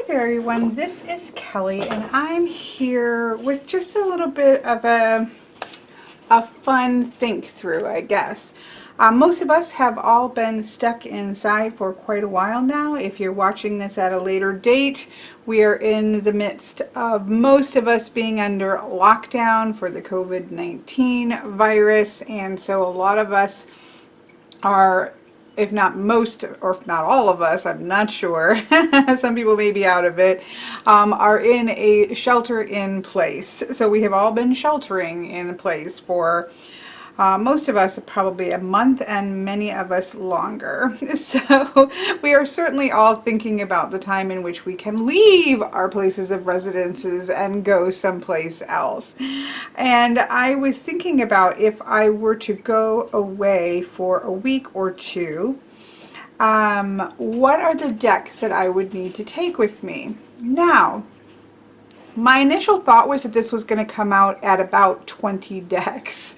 Hi there everyone, this is Kelly and I'm here with just a little bit of a fun think through, I guess. Most of us have all been stuck inside for quite a while now. If you're watching this at a later date, we are in the midst of most of us being under lockdown for the COVID-19 virus, and so a lot of us are, if not most, or if not all of us, I'm not sure, some people may be out of it, are in a shelter in place. So we have all been sheltering in place for most of us probably a month, and many of us longer. So we are certainly all thinking about the time in which we can leave our places of residences and go someplace else. And I was thinking about if I were to go away for a week or two, what are the decks that I would need to take with me? Now, my initial thought was that this was going to come out at about 20 decks.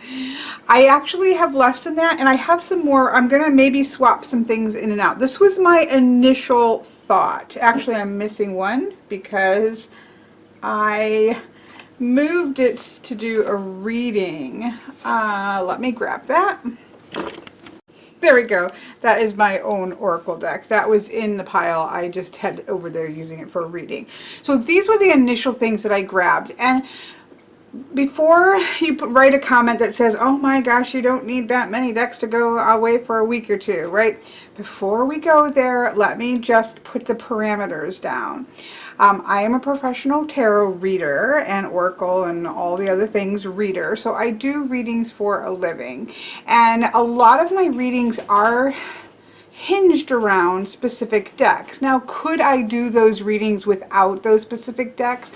I actually have less than that, and I have some more. I'm going to maybe swap some things in and out. This was my initial thought. Actually, I'm missing one because I moved it to do a reading. Let me grab that. There we go. That is my own Oracle deck. That was in the pile. I just had over there using it for a reading. So these were the initial things that I grabbed. And before you write a comment that says, oh my gosh, you don't need that many decks to go away for a week or two, right? Before we go there, let me just put the parameters down. I am a professional tarot reader and Oracle and all the other things reader, so I do readings for a living. And a lot of my readings are hinged around specific decks. Now, could I do those readings without those specific decks?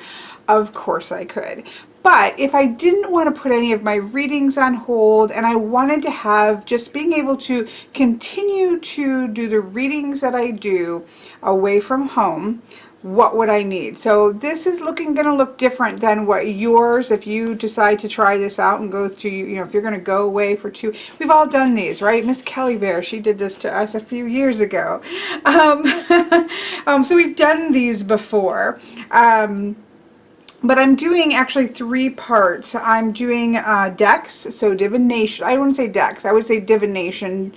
Of course I could. But if I didn't want to put any of my readings on hold and I wanted to have just being able to continue to do the readings that I do away from home, what would I need? So this is going to look different than what yours, if you decide to try this out and go through, if you're going to go away for two, we've all done these, right? Miss Kelly Bear, she did this to us a few years ago. So we've done these before. But I'm doing actually 3 parts. I'm doing decks, so divination. I wouldn't say decks, I would say divination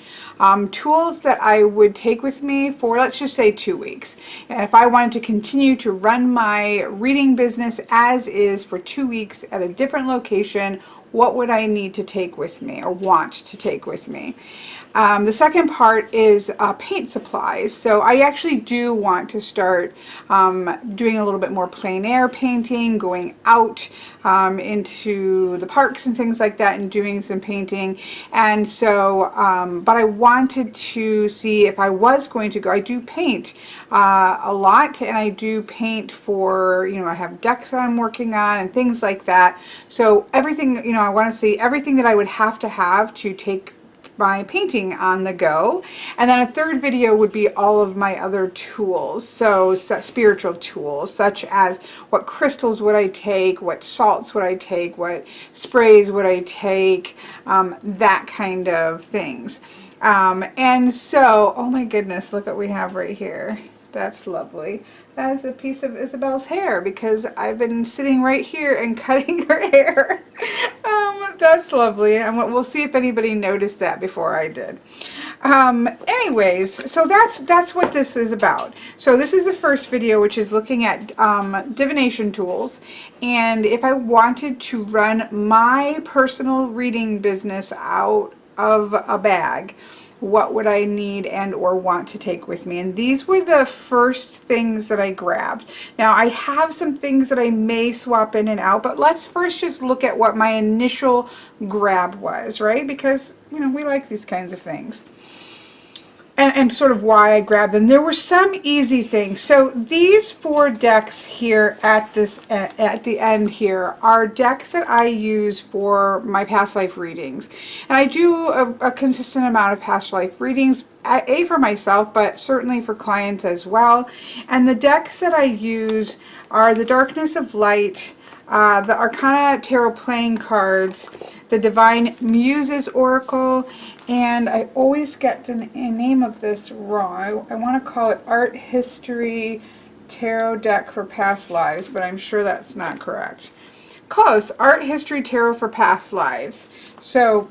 tools that I would take with me for, let's just say, 2 weeks. And if I wanted to continue to run my reading business as is for 2 weeks at a different location, what would I need to take with me or want to take with me? The second part is paint supplies. So I actually do want to start doing a little bit more plein air painting, going out into the parks and things like that and doing some painting. And so, but I wanted to see if I was going to go. I do paint a lot, and I do paint for, I have decks that I'm working on and things like that. So everything, I want to see everything that I would have to take my painting on the go. And then a third video would be all of my other tools, so spiritual tools, such as what crystals would I take, what salts would I take, what sprays would I take, that kind of things. And so, oh my goodness, look what we have right here. That's lovely. That is a piece of Isabel's hair because I've been sitting right here and cutting her hair. That's lovely. And we'll see if anybody noticed that before I did. Anyways, so that's what this is about. So this is the first video, which is looking at divination tools. And if I wanted to run my personal reading business out of a bag, what would I need and or want to take with me? And these were the first things that I grabbed. Now I have some things that I may swap in and out, but let's first just look at what my initial grab was, right? Because, we like these kinds of things. And sort of why I grabbed them. There were some easy things. So these 4 decks here at the end here are decks that I use for my past life readings. And I do a consistent amount of past life readings, for myself, but certainly for clients as well. And the decks that I use are the Darkness of Light, the Arcana Tarot playing cards, the Divine Muses Oracle, and I always get the name of this wrong. I want to call it Art History Tarot deck for past lives, but I'm sure that's not correct. Close. Art History Tarot for past lives. So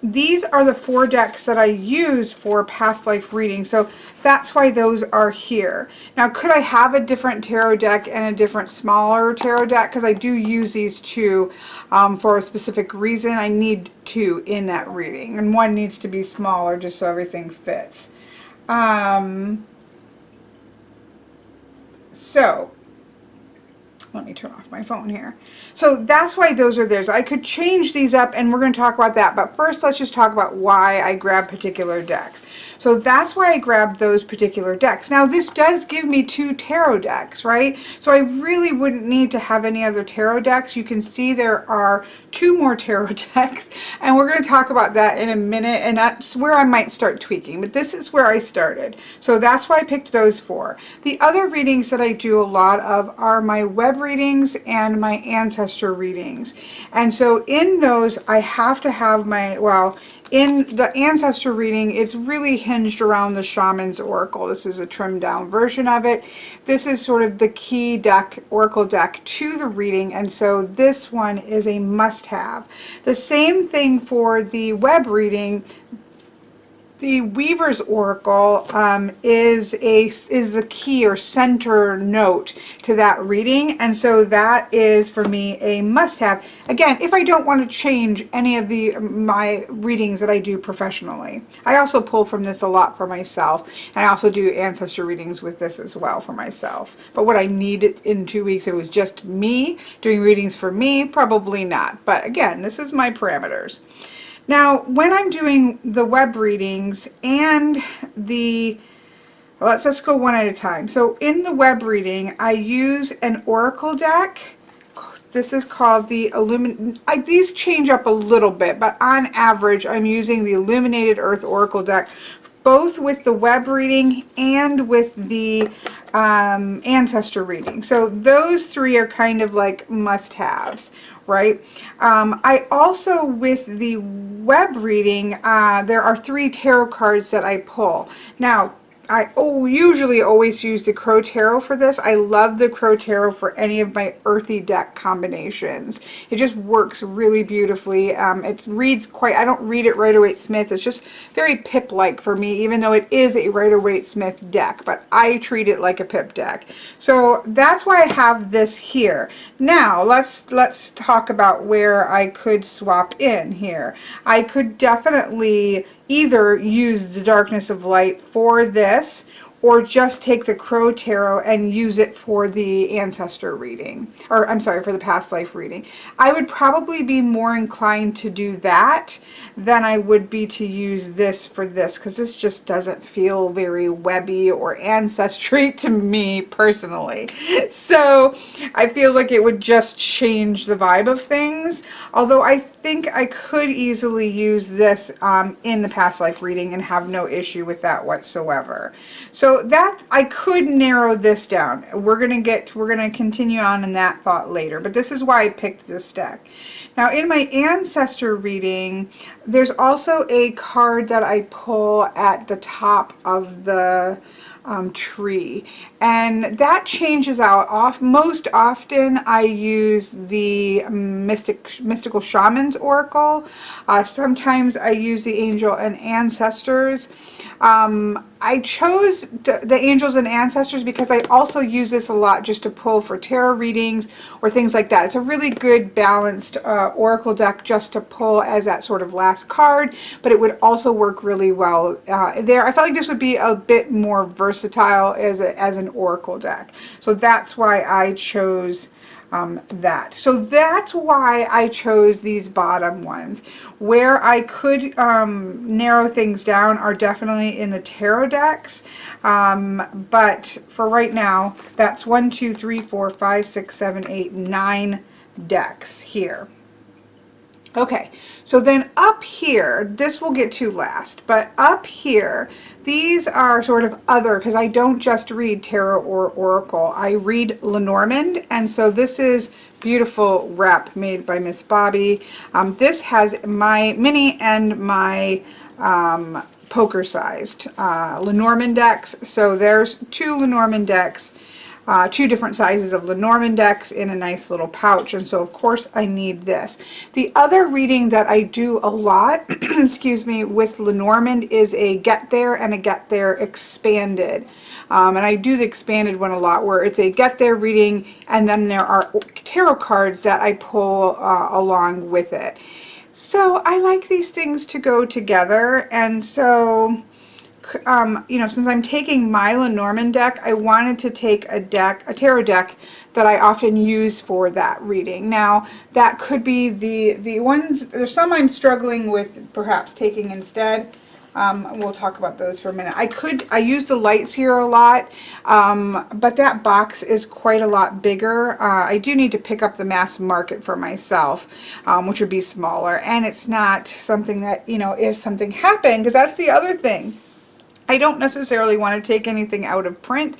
these are the 4 decks that I use for past life reading, so that's why those are here. Now, could I have a different tarot deck and a different smaller tarot deck? Because I do use these 2 for a specific reason. I need 2 in that reading, and one needs to be smaller just so everything fits. So let me turn off my phone here. So that's why those are there. So I could change these up, and we're going to talk about that. But first, let's just talk about why I grab particular decks. So that's why I grabbed those particular decks. Now, this does give me 2 tarot decks, right? So I really wouldn't need to have any other tarot decks. You can see there are 2 more tarot decks, and we're going to talk about that in a minute, and that's where I might start tweaking. But this is where I started. So that's why I picked those 4. The other readings that I do a lot of are my web readings and my ancestor readings. And so in those, I have to have my, well, in the ancestor reading, it's really hinged around the Shaman's Oracle. This is a trimmed down version of it. This is sort of the key deck, Oracle deck to the reading, and so this one is a must-have. The same thing for the web reading. The Weaver's Oracle is the key or center note to that reading, and so that is for me a must-have. Again, if I don't want to change any of my readings that I do professionally. I also pull from this a lot for myself, and I also do ancestor readings with this as well for myself. But would I need it in 2 weeks? It was just me doing readings for me? Probably not. But again, this is my parameters. Now, when I'm doing the web readings and let's just go one at a time. So in the web reading, I use an Oracle deck. This is called the these change up a little bit, but on average, I'm using the Illuminated Earth Oracle deck, both with the web reading and with the ancestor reading. So those 3 are kind of like must-haves, right? I also, with the web reading, there are 3 tarot cards that I pull. Now, I usually always use the Crow Tarot for this. I love the Crow Tarot for any of my earthy deck combinations. It just works really beautifully. It reads quite, I don't read it Rider-Waite-Smith. It's just very Pip-like for me, even though it is a Rider-Waite-Smith deck, but I treat it like a Pip deck. So that's why I have this here. Now, let's talk about where I could swap in here. I could definitely either use the Darkness of Light for this, or just take the Crow Tarot and use it for the ancestor reading, or I'm sorry, for the past life reading. I would probably be more inclined to do that than I would be to use this for this, because this just doesn't feel very webby or ancestry to me personally. So I feel like it would just change the vibe of things, although I think I could easily use this in the past life reading and have no issue with that whatsoever. So that I could narrow this down. We're gonna continue on in that thought later, but this is why I picked this deck. Now, in my ancestor reading, there's also a card that I pull at the top of the tree, and that changes out. Most often I use the mystical shaman's oracle. Sometimes I use the angel and ancestors. I chose the angels and ancestors because I also use this a lot just to pull for tarot readings or things like that. It's a really good balanced oracle deck just to pull as that sort of last card, but it would also work really well there. I felt like this would be a bit more versatile as an oracle deck. So that's why I chose that. So that's why I chose these bottom ones. Where I could narrow things down are definitely in the tarot decks, but for right now, that's 1, 2, 3, 4, 5, 6, 7, 8, 9 decks here. Okay, so then up here, this we'll get to last, but up here, these are sort of other, because I don't just read tarot or oracle, I read Lenormand, and so this is beautiful wrap made by Miss Bobby. This has my mini and my poker sized Lenormand decks, so there's 2 Lenormand decks. two different sizes of Lenormand decks in a nice little pouch, and so of course I need this. The other reading that I do a lot, excuse me, with Lenormand is a Get There and a Get There Expanded. And I do the expanded one a lot, where it's a Get There reading, and then there are tarot cards that I pull along with it. So I like these things to go together, and so you know, since I'm taking my Lenormand deck, I wanted to take a tarot deck that I often use for that reading. Now, that could be the ones, there's some I'm struggling with perhaps taking instead. We'll talk about those for a minute. I use the lights here a lot, but that box is quite a lot bigger. I do need to pick up the mass market for myself, which would be smaller, and it's not something that, you know, if something happened, because that's the other thing. I don't necessarily want to take anything out of print.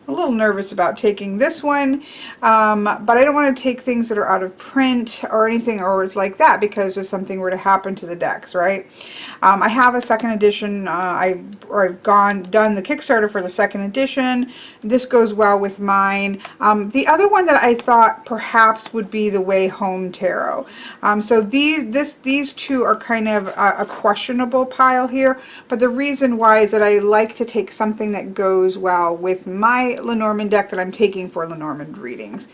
I'm a little nervous about taking this one, but I don't want to take things that are out of print or anything or like that, because if something were to happen to the decks, right? I have a second edition. I've done the Kickstarter for the second edition. This goes well with mine. The other one that I thought perhaps would be the Way Home Tarot. So these two are kind of a questionable pile here, but the reason why is that I like to take something that goes well with my Lenormand deck that I'm taking for Lenormand readings.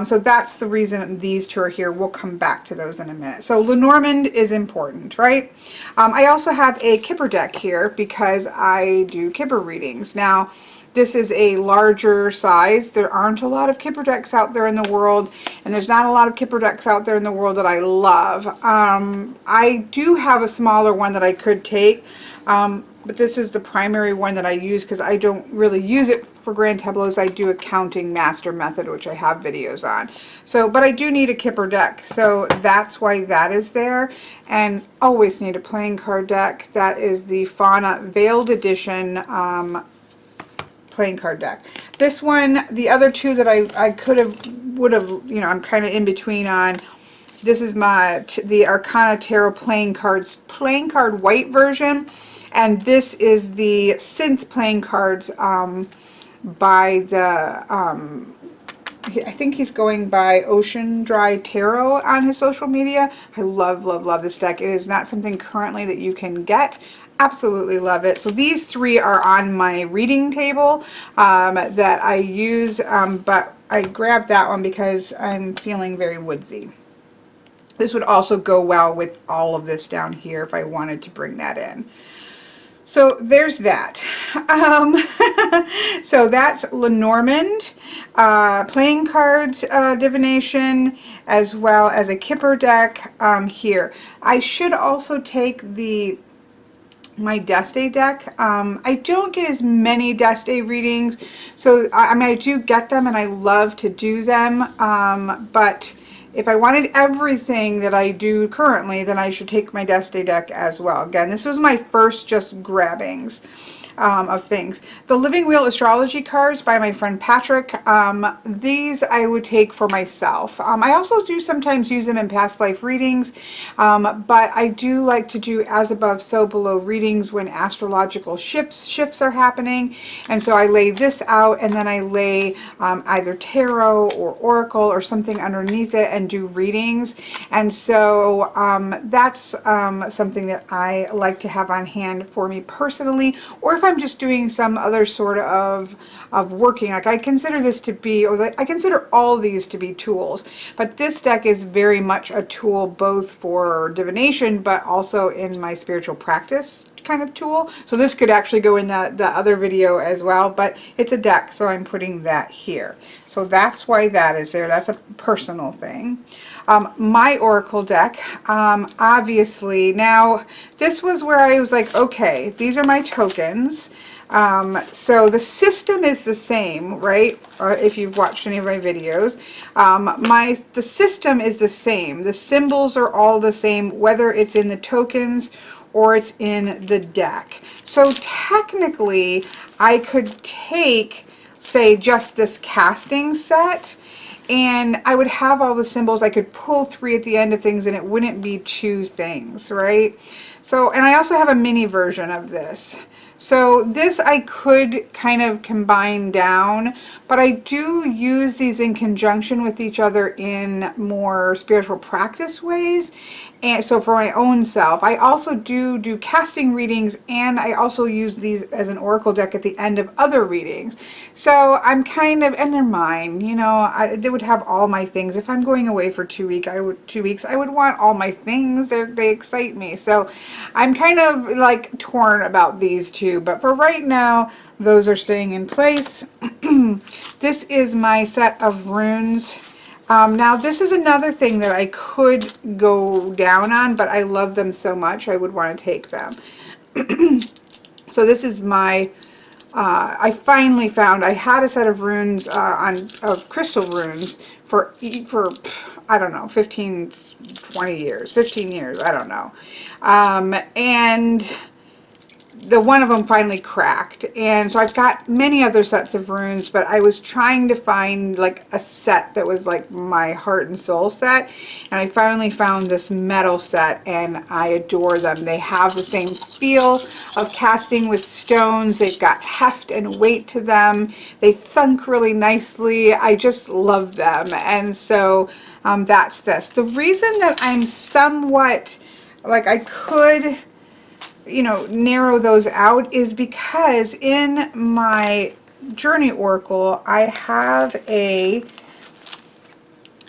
So that's the reason these two are here. We'll come back to those in a minute. So Lenormand is important, right? I also have a Kipper deck here because I do Kipper readings. Now, this is a larger size. There aren't a lot of Kipper decks out there in the world, and there's not a lot of Kipper decks out there in the world that I love. I do have a smaller one that I could take, but this is the primary one that I use because I don't really use it for grand tableaus. I do a counting master method, which I have videos on. So, but I do need a Kipper deck, so that's why that is there. And always need a playing card deck. That is the Fauna Veiled Edition playing card deck. This one, the other two that I would have, you know, I'm kind of in between on. This is the Arcana Tarot playing card white version, and this is the synth playing cards by the I think he's going by Ocean Dry Tarot on his social media. I love, love, love this deck. It is not something currently that you can get. Absolutely love it. So these three are on my reading table that I use, but I grabbed that one because I'm feeling very woodsy. This would also go well with all of this down here if I wanted to bring that in. So there's that. So that's Lenormand, playing cards divination, as well as a Kipper deck here. I should also take my Deste deck. I don't get as many Deste readings, so I mean, I do get them and I love to do them, but if I wanted everything that I do currently, then I should take my Deste deck as well. Again, this was my first just grabbings of things. The Living Wheel Astrology cards by my friend Patrick, these I would take for myself. I also do sometimes use them in past life readings, but I do like to do as above so below readings when astrological shifts are happening, and so I lay this out and then I lay either tarot or oracle or something underneath it and do readings. And so that's something that I like to have on hand for me personally, or if I'm just doing some other sort of working. Like I consider this to be, or I consider all these to be tools, but this deck is very much a tool both for divination but also in my spiritual practice kind of tool. So this could actually go in the other video as well, but it's a deck, so I'm putting that here. So that's why that is there. That's a personal thing. My Oracle deck, obviously, now this was where I was like, okay, these are my tokens. So the system is the same, right? If you've watched any of my videos, the system is the same. The symbols are all the same, whether it's in the tokens or it's in the deck. So technically, I could take, say, just this casting set, and I would have all the symbols. I could pull 3 at the end of things and it wouldn't be 2 things, right? So, and I also have a mini version of this. So this I could kind of combine down, but I do use these in conjunction with each other in more spiritual practice ways. And so for my own self, I also do casting readings, and I also use these as an oracle deck at the end of other readings. So I'm kind of, and they're mine, you know, they would have all my things. If I'm going away for 2 weeks, I would want all my things. They excite me. So I'm kind of like torn about these two, but for right now, those are staying in place. This is my set of runes. Now this is another thing that I could go down on, but I love them so much I would want to take them. So this is my, I finally found, I had a set of runes of crystal runes for I don't know, 15 years, I don't know. And the one of them finally cracked, and so I've got many other sets of runes, but I was trying to find like a set that was like my heart and soul set, and I finally found this metal set, and I adore them. They have the same feel of casting with stones. They've got heft and weight to them. They thunk really nicely. I just love them, and so that's this. The reason that I'm somewhat like I could, you know, narrow those out is because in my journey oracle I have a,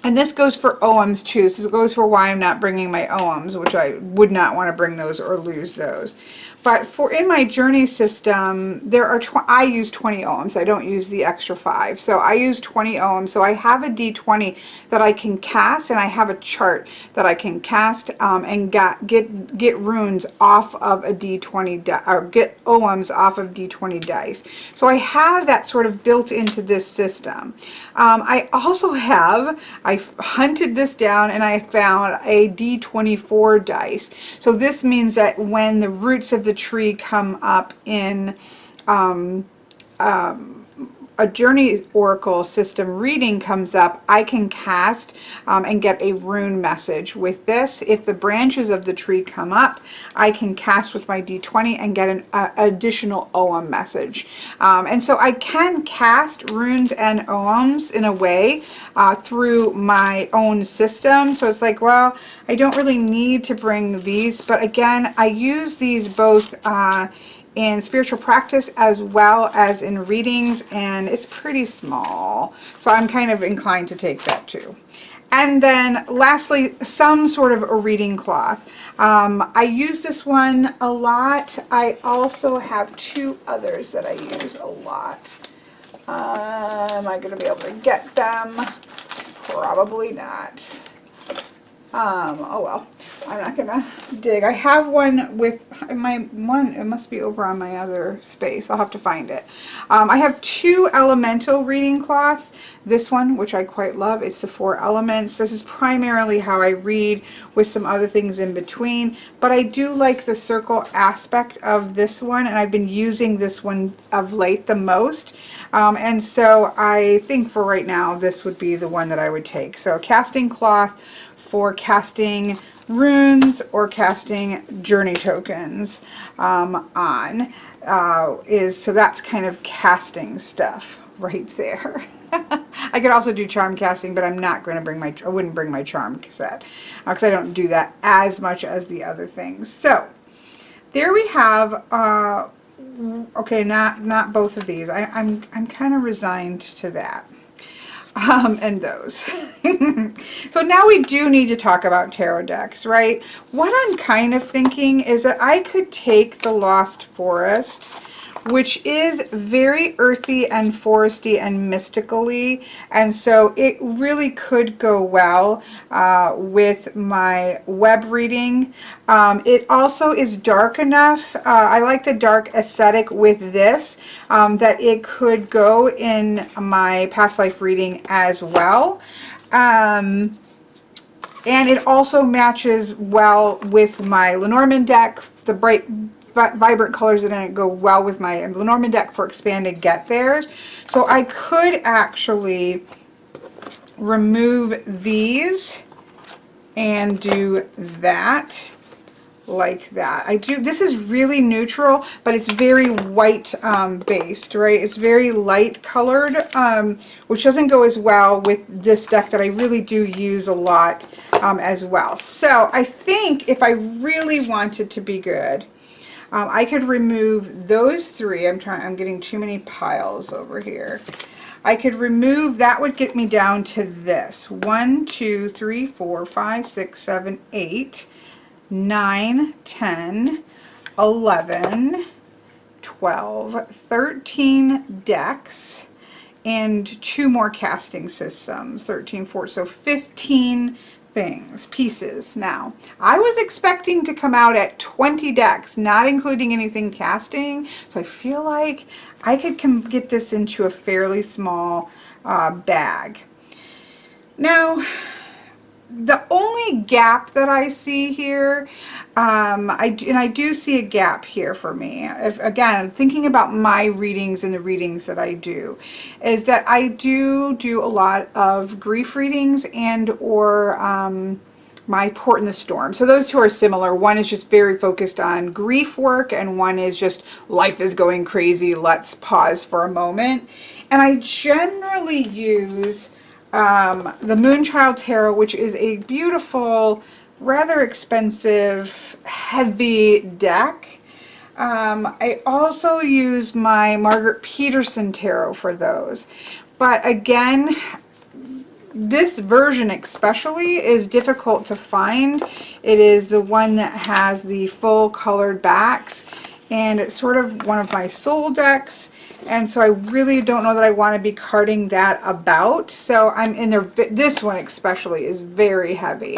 and this goes for OMs too. This goes for why I'm not bringing my OMs, which I would not want to bring those or lose those. But for in my journey system, there are I use 20 ohms. I don't use the extra 5. So I use 20 ohms. So I have a D20 that I can cast, and I have a chart that I can cast and get runes off of a D20 or get ohms off of D20 dice. So I have that sort of built into this system. I also have, I hunted this down and I found a D24 dice. So this means that when the roots of the tree come up in a journey oracle system reading comes up, I can cast and get a rune message with this. If the branches of the tree come up, I can cast with my D20 and get an additional OM message. And so I can cast runes and OMs in a way through my own system. So it's like, well, I don't really need to bring these, but again, I use these both in spiritual practice as well as in readings, and it's pretty small, so I'm kind of inclined to take that too. And then lastly, some sort of a reading cloth. I use this one a lot. I also have two others that I use a lot. Am I going to be able to get them? Probably not. Oh well, I'm not gonna dig. I have one with it must be over on my other space. I'll have to find it. I have two elemental reading cloths. This one, which I quite love, it's the 4 elements. This is primarily how I read, with some other things in between, but I do like the circle aspect of this one, and I've been using this one of late the most. And so I think for right now, this would be the one that I would take. So casting cloth for casting runes or casting journey tokens so that's kind of casting stuff right there. I could also do charm casting, but I'm not going to I wouldn't bring my charm set because I don't do that as much as the other things. So there we have okay, not both of these. I'm kind of resigned to that. And those. So now we do need to talk about tarot decks, right? What I'm kind of thinking is that I could take the Lost Forest, which is very earthy and foresty and mystically, and so it really could go well with my web reading. It also is dark enough. I like the dark aesthetic with this, that it could go in my past life reading as well. And it also matches well with my Lenormand deck. The bright vibrant colors in it go well with my Lenormand deck for expanded get theirs. So I could actually remove these and do that like that. This is really neutral, but it's very white based, right? It's very light colored, which doesn't go as well with this deck that I really do use a lot as well. So I think if I really wanted to be good, I could remove those three. I'm getting too many piles over here. I could remove, that would get me down to this. 1, 2, 3, 4, 5, 6, 7, 8. 9, 10, 11, 12, 13 decks, and 2 more casting systems, 13, 14, so 15 pieces. Now, I was expecting to come out at 20 decks, not including anything casting, so I feel like I could get this into a fairly small bag. Now, the only gap that I see here, I do see a gap here for me. Again, thinking about my readings and the readings that I do, is that I do a lot of grief readings and or my Port in the Storm. So those two are similar. One is just very focused on grief work, and one is just life is going crazy, let's pause for a moment. And I generally use the Moonchild Tarot, which is a beautiful, rather expensive, heavy deck. I also use my Margaret Peterson Tarot for those. But again, this version especially is difficult to find. It is the one that has the full colored backs, and it's sort of one of my soul decks. And so I really don't know that I want to be carting that about. So I'm in there. This one especially is very heavy.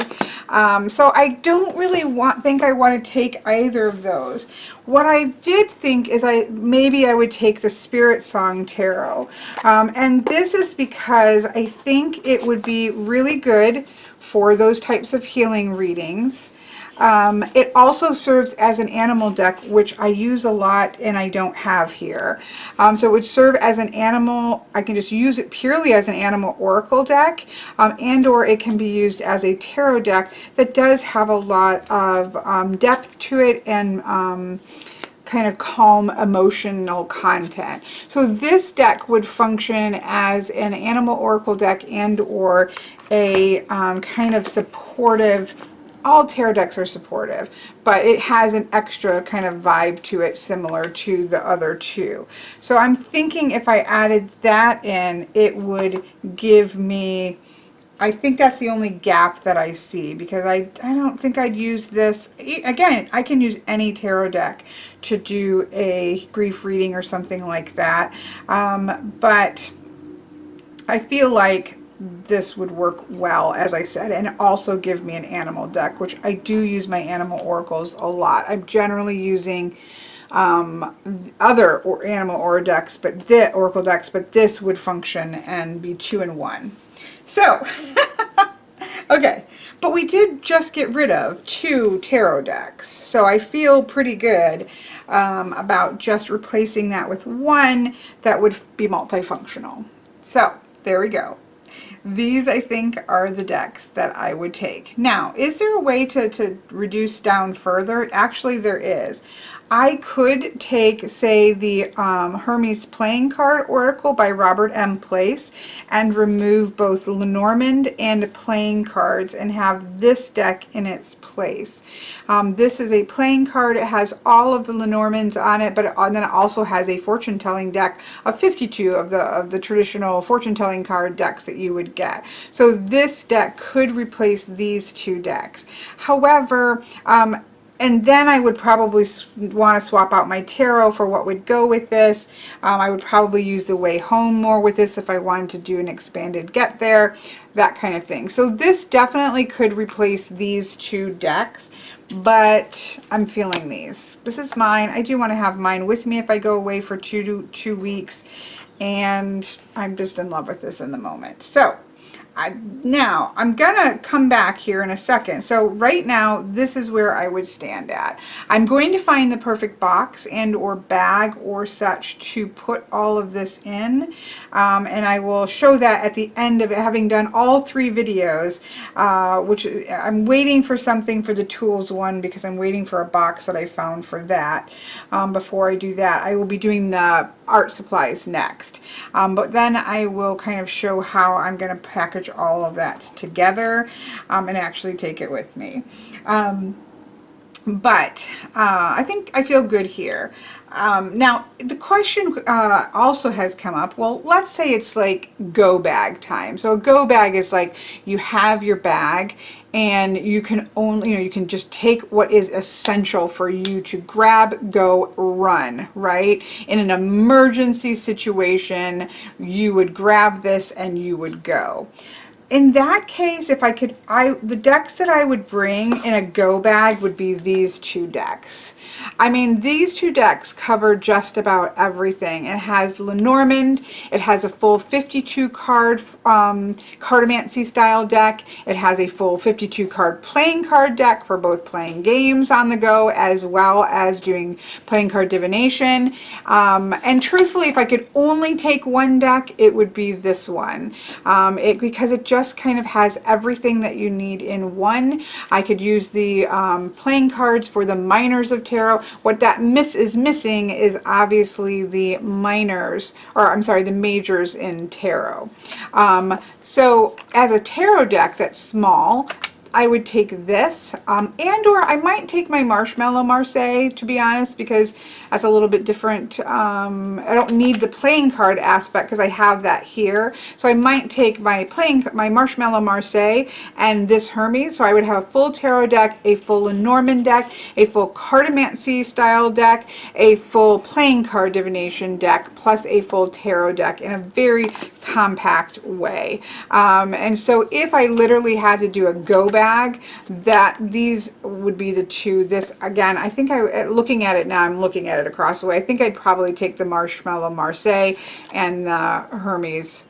So I don't really think I want to take either of those. What I did think is maybe I would take the Spirit Song Tarot. And this is because I think it would be really good for those types of healing readings. It also serves as an animal deck, which I use a lot and I don't have here. So it would serve as an animal. I can just use it purely as an animal oracle deck, and or it can be used as a tarot deck that does have a lot of depth to it and kind of calm emotional content. So this deck would function as an animal oracle deck and or a kind of supportive. All tarot decks are supportive, but it has an extra kind of vibe to it similar to the other two. So I'm thinking if I added that in, it would give me, I think that's the only gap that I see, because I don't think I'd use this. Again, I can use any tarot deck to do a grief reading or something like that. But I feel like this would work well, as I said, and also give me an animal deck, which I do use my animal oracles a lot. I'm generally using other animal oracle decks, but this would function and be 2-in-1. So, okay, but we did just get rid of 2 tarot decks, so I feel pretty good about just replacing that with one that would be multifunctional. So, there we go. These, I think, are the decks that I would take. Now, is there a way to reduce down further? Actually, there is. I could take, say, the Hermes Playing Card Oracle by Robert M. Place and remove both Lenormand and playing cards and have this deck in its place. This is a playing card. It has all of the Lenormands on it, but then it also has a fortune-telling deck of 52 of the traditional fortune-telling card decks that you would get. So this deck could replace these 2 decks. However, and then I would probably want to swap out my tarot for what would go with this. I would probably use the Way Home more with this if I wanted to do an expanded Get There, that kind of thing. So this definitely could replace these 2 decks, but I'm feeling these. This is mine. I do want to have mine with me if I go away for two weeks, and I'm just in love with this in the moment. So Now, I'm gonna come back here in a second. So right now, this is where I would stand at. I'm going to find the perfect box and or bag or such to put all of this in. And I will show that at the end of it, having done all 3 videos, which I'm waiting for something for the tools one because I'm waiting for a box that I found for that. Before I do that, I will be doing the art supplies next. But then I will kind of show how I'm going to package all of that together and actually take it with me. But I think I feel good here. Now, the question also has come up, well, let's say it's like go bag time. So a go bag is like you have your bag and you can only, you can just take what is essential for you to grab, go, run, right? In an emergency situation, you would grab this and you would go. In that case, if I could, the decks that I would bring in a go bag would be these 2 decks. I mean, these 2 decks cover just about everything. It has Lenormand, it has a full 52 card Cartomancy style deck, it has a full 52 card playing card deck for both playing games on the go as well as doing playing card divination. And truthfully, if I could only take one deck, it would be this one. Because it just kind of has everything that you need in one. I could use the playing cards for the minors of tarot. What that is missing is obviously the minors, or I'm sorry, the majors in tarot. So as a tarot deck that's small, I would take this, and or I might take my Marshmallow Marseille, to be honest, because that's a little bit different. I don't need the playing card aspect because I have that here. So I might take my Marshmallow Marseille and this Hermes. So I would have a full tarot deck, a full Lenormand deck, a full Cartomancy style deck, a full playing card divination deck, plus a full tarot deck in a very compact way. And so if I literally had to do a go bag, that these would be the 2. This, again, I think looking at it now, I'm looking at it across the way. I think I'd probably take the Marshmallow Marseille and the Hermes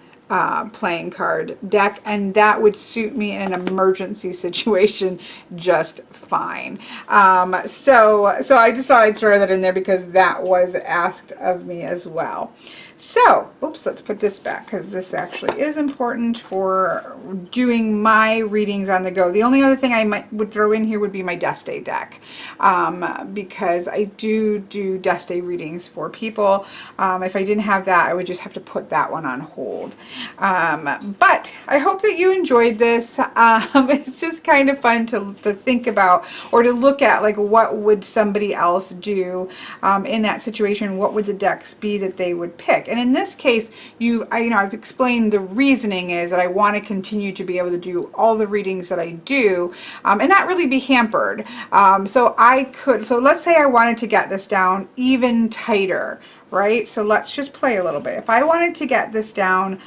playing card deck, and that would suit me in an emergency situation just fine. So I just thought I'd throw that in there because that was asked of me as well. So, oops, let's put this back because this actually is important for doing my readings on the go. The only other thing I would throw in here would be my Deste deck, because I do Deste readings for people. If I didn't have that, I would just have to put that one on hold. But I hope that you enjoyed this. It's just kind of fun to think about or to look at, like, what would somebody else do in that situation? What would the decks be that they would pick? And in this case, I've explained the reasoning is that I want to continue to be able to do all the readings that I do and not really be hampered. So let's say I wanted to get this down even tighter, right? So let's just play a little bit. If I wanted to get this down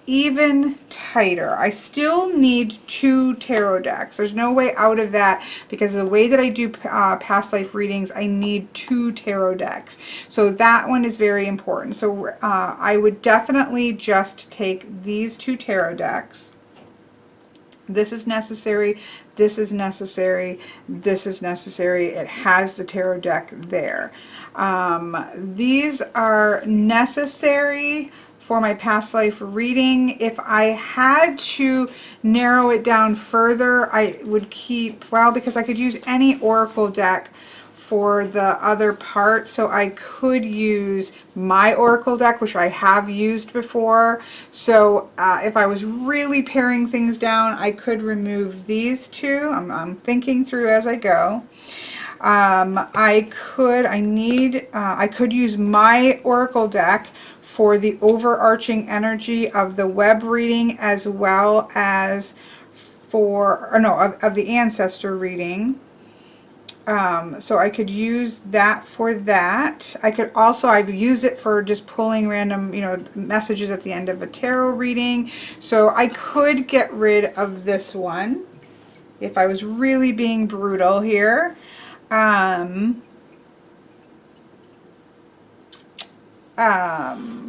even tighter, I still need 2 tarot decks. There's no way out of that because the way that I do past life readings, I need 2 tarot decks. So that one is very important. So I would definitely just take these 2 tarot decks. This is necessary, this is necessary, this is necessary. It has the tarot deck there. These are necessary for my past life reading. If I had to narrow it down further, I would keep, well, because I could use any oracle deck for the other part, so I could use my oracle deck, which I have used before. So if I was really paring things down, I could remove these 2. I'm thinking through as I go. I could use my oracle deck for the overarching energy of the web reading as well as of the ancestor reading. So I could use that for that. I could also, I've used it for just pulling random, messages at the end of a tarot reading. So I could get rid of this one if I was really being brutal here.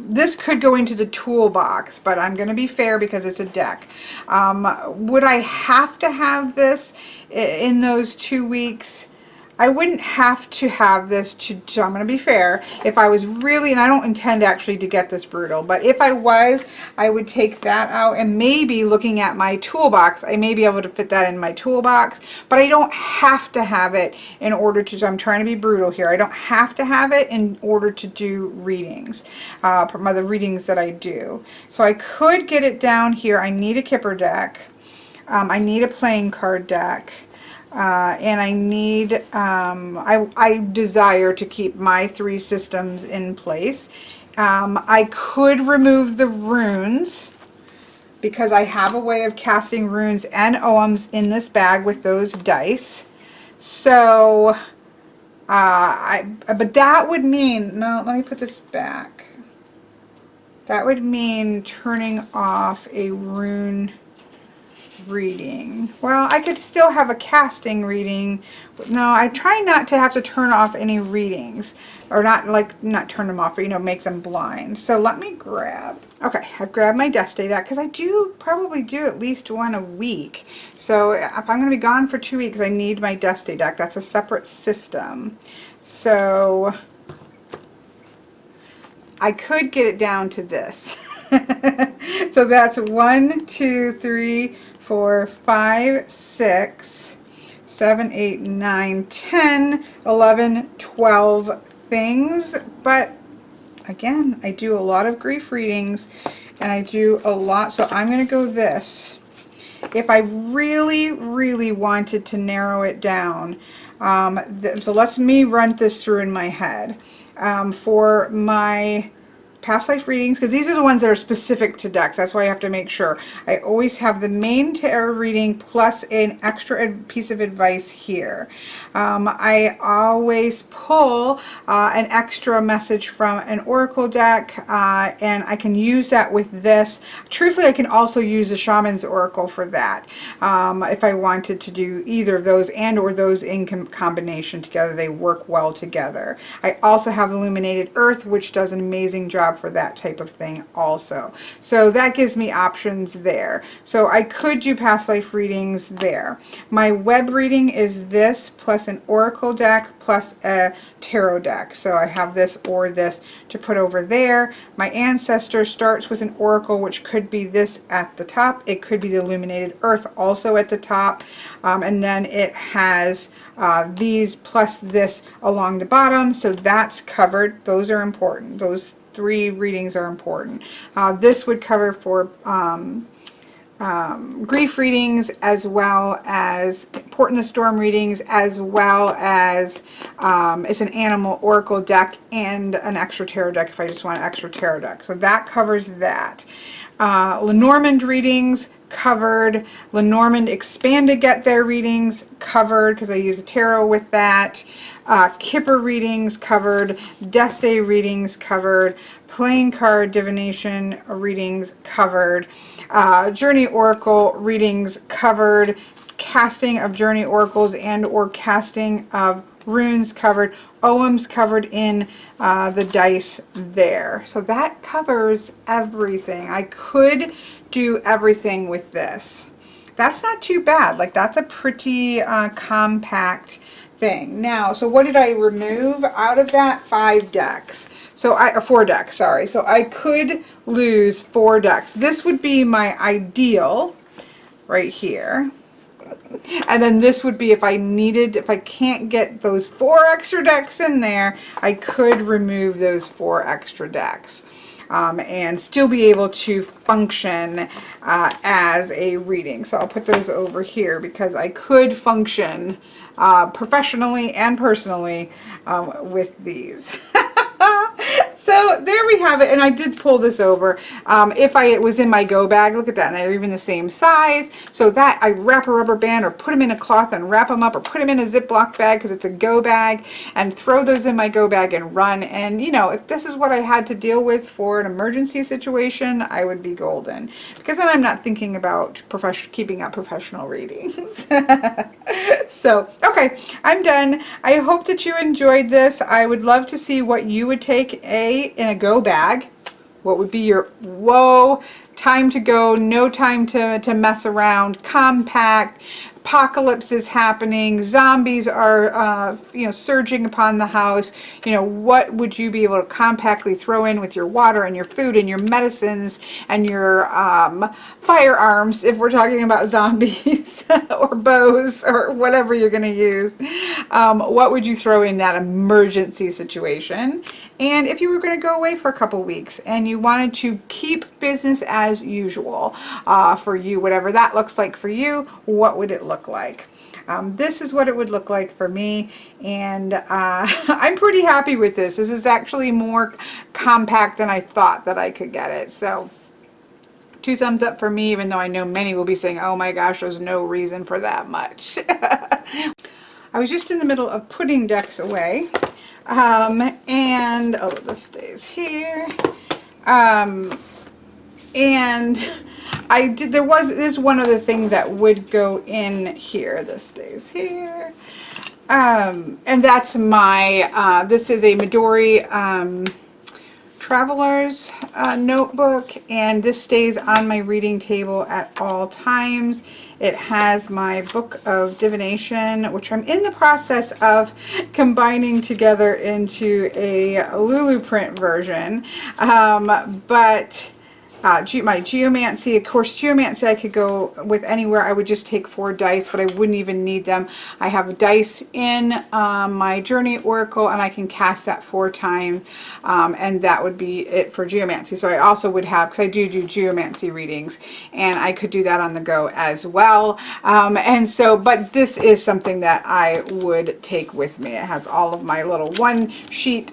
this could go into the toolbox, but I'm going to be fair because it's a deck. Would I have to have this in those 2 weeks? I wouldn't have to have this so I'm going to be fair. If I was really, and I don't intend actually to get this brutal, but if I was, I would take that out, and maybe looking at my toolbox, I may be able to fit that in my toolbox, but I don't have to have it in order to, so I'm trying to be brutal here. I don't have to have it in order to do readings, the readings that I do. So I could get it down here. I need a Kipper deck. I need a playing card deck. And I need, I desire to keep my 3 systems in place. I could remove the runes because I have a way of casting runes and oghams in this bag with those dice. So, but that would mean, no, let me put this back. That would mean turning off a rune reading. Well, I could still have a casting reading. No, I try not to have to turn off any readings, or not turn them off, but make them blind. So let me grab, okay, I've grabbed my Deste deck because I probably do at least one a week. So if I'm going to be gone for 2 weeks, I need my Deste deck. That's a separate system. So I could get it down to this. So that's 1, 2, 3, 4, 5, 6, 7, 8, 9, 10, 11, 12 things. But again, I do a lot of grief readings, and I do a lot, so I'm going to go this. If I really, really wanted to narrow it down, so let's me run this through in my head. For my past life readings, because these are the ones that are specific to decks, that's why I have to make sure. I always have the main tarot reading plus an extra piece of advice here. I always pull an extra message from an oracle deck, and I can use that with this. Truthfully, I can also use the Shaman's Oracle for that, if I wanted to do either of those and or those in combination together. They work well together. I also have Illuminated Earth, which does an amazing job for that type of thing also. So that gives me options there. So I could do past life readings there. My web reading is this plus an oracle deck plus a tarot deck. So I have this or this to put over there. My ancestor starts with an oracle, which could be this at the top. It could be the Illuminated Earth also at the top. And then it has these plus this along the bottom. So that's covered. Those are important. Those 3 readings are important. This would cover for grief readings, as well as Port in the Storm readings, as well as it's an animal oracle deck and an extra tarot deck if I just want an extra tarot deck. So that covers that. Lenormand readings covered. Lenormand Expanded Get There readings covered because I use a tarot with that. Kipper readings covered. Deste readings covered. Playing card divination readings covered. Journey Oracle readings covered. Casting of Journey Oracles and or casting of runes covered. Oghams covered in the dice there. So that covers everything. I could do everything with this. That's not too bad. Like, that's a pretty compact thing. Now, so what did I remove out of that? 5 decks. So 4 decks, sorry. So I could lose 4 decks. This would be my ideal right here. And then this would be if I needed, if I can't get those 4 extra decks in there, I could remove those 4 extra decks. And still be able to function as a reading. So I'll put those over here because I could function professionally and personally with these. So there we have it, and I did pull this over. If it was in my go bag, look at that, and they're even the same size, so that I wrap a rubber band or put them in a cloth and wrap them up, or put them in a Ziploc bag because it's a go bag, and throw those in my go bag and run. And if this is what I had to deal with for an emergency situation, I would be golden, because then I'm not thinking about keeping up professional readings. So, okay, I'm done. I hope that you enjoyed this. I would love to see what you would take in a go bag. What would be your, whoa, time to go, no time to mess around, compact, apocalypse is happening, zombies are, surging upon the house. What would you be able to compactly throw in with your water and your food and your medicines and your firearms, if we're talking about zombies or bows or whatever you're going to use? What would you throw in that emergency situation? And if you were going to go away for a couple weeks and you wanted to keep business as usual for you, whatever that looks like for you, what would it look like? This is what it would look like for me, and I'm pretty happy with this. This is actually more compact than I thought that I could get it. So 2 thumbs up for me, even though I know many will be saying, oh my gosh, there's no reason for that much. I was just in the middle of putting decks away. And this stays here. And there's one other thing that would go in here. This stays here. And that's my, this is a Midori, Traveler's notebook, and this stays on my reading table at all times. It has my book of divination, which I'm in the process of combining together into a Lulu print version. But my geomancy, of course, geomancy I could go with anywhere. I would just take 4 dice, but I wouldn't even need them. I have dice in my journey oracle, and I can cast that 4 times, and that would be it for geomancy. So I also would have, because I do geomancy readings, and I could do that on the go as well. And so, but this is something that I would take with me. It has all of my little one sheet.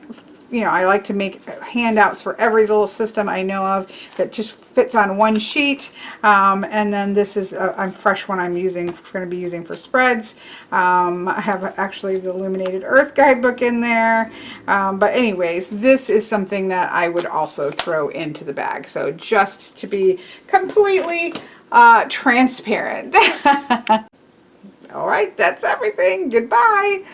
I like to make handouts for every little system I know of that just fits on one sheet. And then this is a fresh one I'm going to be using for spreads. I have actually the Illuminated Earth guidebook in there. But anyways, this is something that I would also throw into the bag. So just to be completely transparent. All right, that's everything. Goodbye.